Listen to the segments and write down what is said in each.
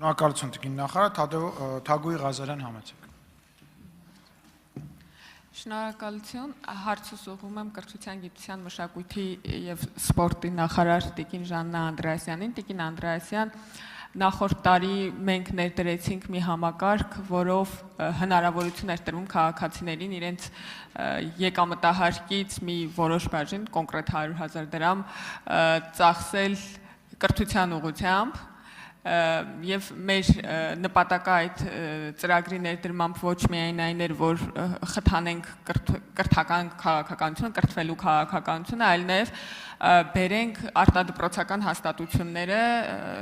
Շնորհակալություն Տիկին նախարար, Թագուհի Ղազարյան համեցեք։ Շնորհակալություն, հարցս ուղղում եմ կրթության, գիտության, մշակույթի եւ սպորտի նախարար Տիկին Ժաննա Անդրեասյանին։ Տիկին Անդրեասյան, նախորդ տարի մենք ներդրեցինք մի համակարգ, որով հնարավորություն էր տրվում քաղաքացիներին իրենց եկամտահարկից մի որոշ բաժին, կոնկրետ 100,000 դրամ, ծախսել կրթության ուղղությամբ, եւ մեր նպատակը այդ ծրագրի ներդրմամբ ոչ միայն այն էր, որ խթանենք կրթական քաղաքականությունը, կրթվելու քաղաքականությունը, այլ նաեւ բերենք արտադպրոցական հաստատությունները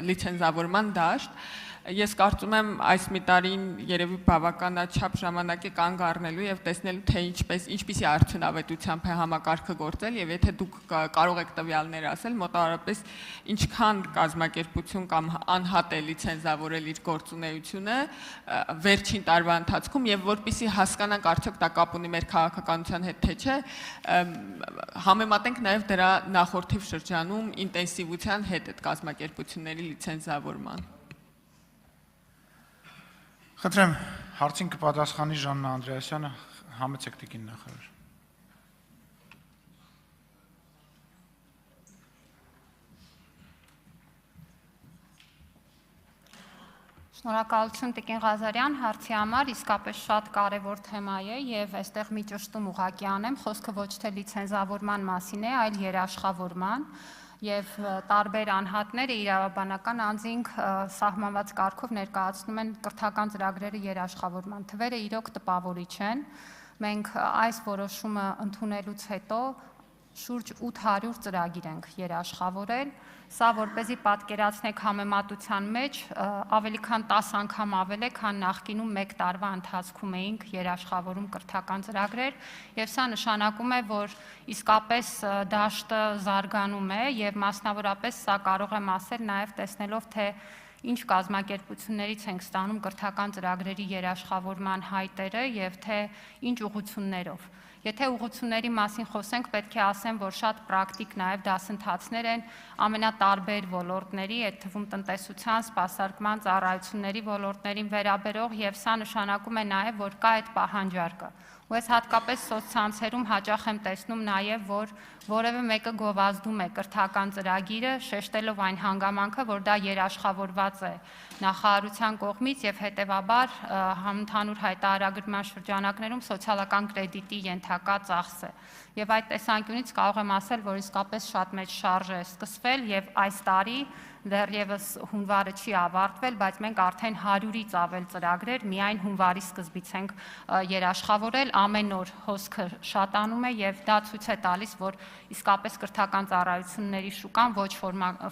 լիցենզավորման դաշտ։ Ես կարծում եմ այս մի տարին երևի բավականաչափ ժամանակ է կանգ առնելու եւ տեսնելու թե ինչպիսի արդյունավետությամբ է համակարգը գործել եւ եթե դուք կարող եք տվյալներ ասել մոտավորապես ինչքան կազմակերպություն կամ անհատ է լիցենզավորել իր գործունեությունը վերջին տարվա ընթացքում եւ որպիսի հասկանանք արդյոք դա կապ ունի մեր քաղաքականության հետ թե չէ համեմատենք նաեւ դրա նախորդիվ շրջանում ինտենսիվության հետ այդ կազմակերպությունների լիցենզավորման Խնդրեմ, հարցին կպատասխանի Ժաննա Անդրեասյանը, համեցեք Տիկին նախարար։ Շնորհակալություն Տիկին Ղազարյան, հարցի համար իսկապես շատ կարևոր թեմա է եւ այստեղ մի ճշտում ուղղակի անեմ, խոսքը ոչ թե լիցենզավորման մասին է, այլ երաշխավորման եւ տարբեր անհատները իրավաբանական անձինք սահմանված կարգով ներկայացնում են կրթական ծրագրերը երաշխավորման թվերը իրոք տպավորիչ են մենք այս որոշումը ընդունելուց հետո շուրջ 800 ծրագիր ենք երաշխավորել սա որպեսզի պատկերացնեք համեմատության մեջ ավելի քան 10 անգամ ավել է քան նախկինում 1 տարվա ընթացքում էինք երաշխավորում կրթական ծրագրեր եւ սա նշանակում է որ իսկապես դաշտը զարգանում է եւ մասնավորապես սա կարող եմ ասել նաեւ տեսնելով թե ինչ կազմակերպություններից ենք ստանում կրթական ծրագրերի երաշխավորման հայտերը եւ թե ինչ ուղղություններով Եթե ուղղությունների մասին խոսենք, պետք է ասեմ, որ շատ պրակտիկ նաև դասընթացներ են ամենատարբեր ոլորտների, այդ թվում տնտեսության, սպասարկման, ծառայությունների ոլորտներին վերաբերող եւ սա նշանակում է նաև, որ կա այդ պահանջարկը։ Ու ես հատկապես սոցցանցերում հաճախ եմ տեսնում նաև, որ որևէ մեկը գովազդում է կրթական ծրագիրը, շեշտելով այն հանգամանքը, որ դա երաշխավորված է նախարարության կողմից եւ հետեւաբար համընդհանուր հայտարարագրման շրջանակներում սոցիալական կրեդիտի ենթակա ծախս է։ Եվ այդ տեսանկյունից կարող եմ ասել, որ իսկապես շատ մեծ շարժ է սկսվել եւ այս տարի դեռևս հունվարը չի ավարտվել, բայց մենք արդեն 100-ից ավել ծրագրեր միայն հունվարի սկզբից ենք երաշխավորել, ամեն օր հոսքը շատանում է եւ դա ցույց է տալիս, որ իսկապես կրթական ծառայությունների շուկան, ոչ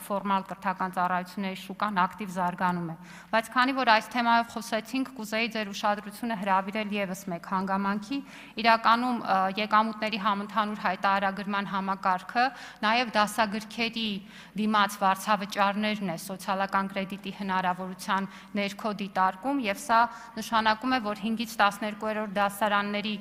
ֆորմալ կրթական ծառայությունների շուկան ակտիվ զարգանում է։ Բայց քանի որ այս թեմայով խոսեցինք, կուզեի ձեր ուշադրությունը հրավիրել եւս մեկ հանգամանքի, իրականում եկամուտների համընդհանուր հայտարարագրման համակարգը նաեւ դասագրքերի դիմաց վարձավճարներն է սոցիալական կրեդիտի հնարավորության ներքո դիտարկում եւ սա նշանակում է, որ 5-ից 12-րդ դասարանների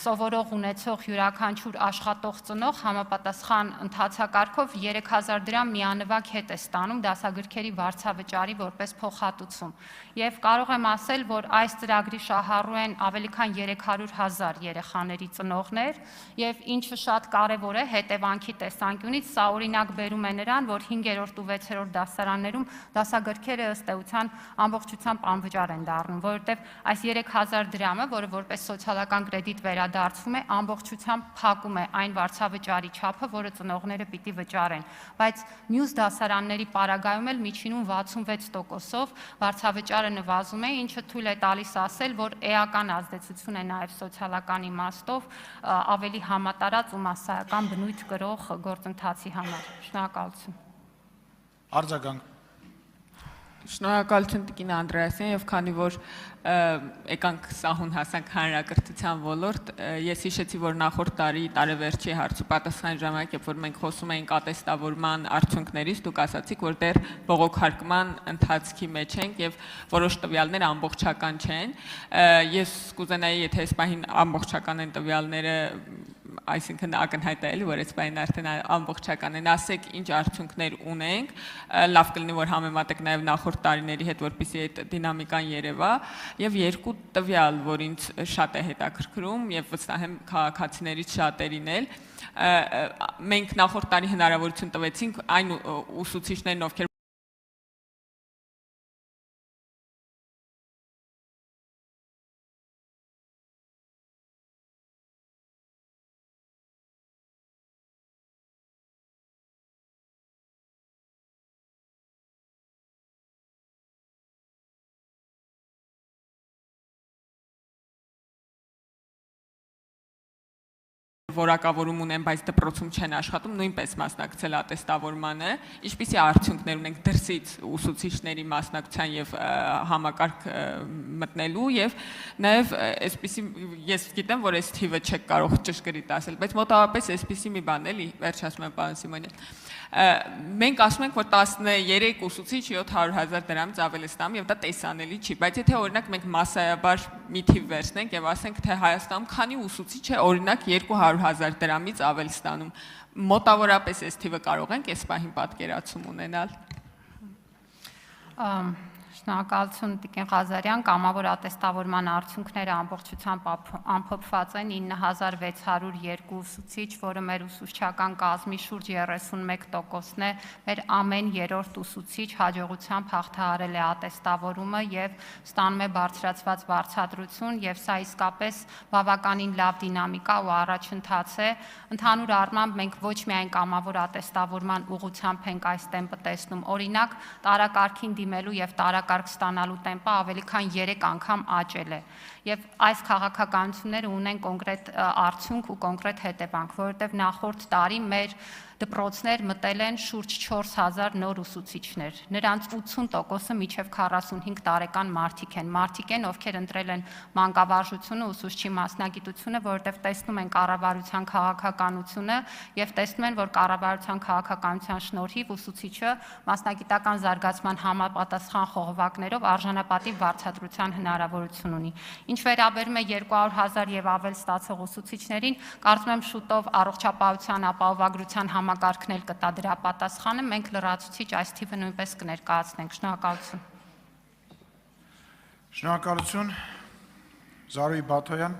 սովորող ունեցող յուրաքանչյուր աշխատող ծնող համապատասխան ընթացակարգով 3000 դրամ միանվագ հետ է ստանում դասագրքերի վարձավճարի որպես փոխհատուցում։ Եվ կարող եմ ասել, որ այս ծրագրի շահառու են ավելի քան 300,000 երեխաների ծնողներ եւ ինչը շատ կարեւոր է հետևանքի տեսանկյունից, սա օրինակ բերում է նրան, որ 5-րդ ու 6-րդ դասարաններում դասագրքերը ըստ էության ամբողջությամբ անվճար են դառնում, որովհետեւ այս 3000 դրամը, որը որպես սոցիալական կրեդիտ դարձում է ամբողջությամբ փակում է այն վարձավճարի չափը, որը ծնողները պիտի վճարեն, բայց մյուս դասարանների պարագայում էլ միջինում 66%-ով վարձավճարը նվազում է, ինչը թույլ է տալիս ասել, որ էական ազդեցություն է նաև սոցիալական իմաստով ավելի համատարած ու մասսայական բնույթ կրող գործընթացի համար։ Շնորհակալություն։ Արձագանք Շնորհակալություն Տիկին Անդրեասյան եւ քանի որ եկանք սահուն հասանք հանրակրթության ոլորտ, ես հիշեցի, որ նախորդ տարի տարեվերջի հարց ու պատասխան ժամանակ, երբ որ մենք խոսում էինք ատեստավորման արդյունքներից, դուք ասացիք, որ դեռ բողոքարկման ընթացքի մեջ ենք եւ որոշ տվյալներ ամբողջական չեն։ Ես կուզենայի, եթե այս պահին ամբողջական են տվյալները այսինքն ակնհայտ է, որ այս բանը արդեն ամբողջական են, ասեք ինչ արդյունքներ ունենք, լավ կլինի որ համեմատեք նաև նախորդ տարիների հետ, որպեսզի այդ դինամիկան երևա, եւ երկու տվյալ, որ ինձ շատ է հետաքրքրում եւ վստահ եմ քաղաքացիներից շատերին էլ, մենք նախորդ տարի հնարավորություն տվեցինք այն ուսուցիչներն, ովքեր որակավորում ունեն, բայց դպրոցում չեն աշխատում, նույնպես մասնակցել ատեստավորմանը, ինչպիսի արդյունքներ ունենք դրսից ուսուցիչների մասնակցության եւ համակարգ մտնելու եւ նաեւ այսպիսի ես գիտեմ, որ այս թիվը չեք կարող ճշգրիտ ասել, բայց մոտավորապես այսպիսի մի բան էլի, վերջ ասում եմ պարոն Սիմոնյան։ Մենք ասում ենք, որ 13 ուսուցիչ 700,000 դրամից ավել է ստանում եւ դա տեսանելի չի, բայց եթե օրինակ մենք մասսայաբար մի թիվ վերցնենք եւ ասենք, թե Հայաստանում քանի ուսուցիչ է օրինակ 200,000 դրամից ավել ստանում, մոտավորապես այս թիվը կարող ենք այս պահին պատկերացում ունենալ։ Շնորհակալություն Տիկին Ղազարյան, կամավոր ատեստավորման արդյունքները ամբողջությամբ ամփոփված են 9602 ուսուցիչ, որը մեր ուսուցչական կազմի շուրջ 31%-ն է, մեր ամեն երրորդ ուսուցիչ հաջողությամբ հաղթահարել է ատեստավորումը եւ ստանում է բարձրացված վարձատրություն եւ սա իսկապես բավականին լավ դինամիկա ու առաջընթաց է։ Ընդհանուր առմամբ մենք ոչ միայն կամավոր ատեստավորման ուղղությամբ ենք այս տեմպը տեսնում, օրինակ տարակարգին դիմելու եւ տարակարգ ստանալու տեմպը ավելի քան 3 անգամ աճել է եւ այս քաղաքականությունները ունեն կոնկրետ արդյունք ու կոնկրետ հետևանք, որովհետեւ նախորդ տարի մեր դպրոցներ մտել են շուրջ 4000 նոր ուսուցիչներ։ Նրանց 80%-ը միջև 45 տարեկան մարդիկ են, ովքեր ընտրել են մանկավարժությունը, ուսուցչի մասնագիտությունը, որովհետև տեսնում են կառավարության քաղաքականությունը եւ տեսնում են, որ կառավարության քաղաքականության շնորհիվ ուսուցիչը մասնագիտական զարգացման համապատասխան խողովակներով արժանապատիվ վարձատրության հնարավորություն ունի։ Ինչ վերաբերում է 200,000 եւ ավել ստացող ուսուցիչներին, կարծում եմ շուտով առողջապահության ապահովագրության համակարգն կտա դրա պատասխանը, մենք լրացուցիչ այս թիվը նույնպես կներկայացնենք։ Շնորհակալություն։ Շնորհակալություն Զարուհի Բաթոյան։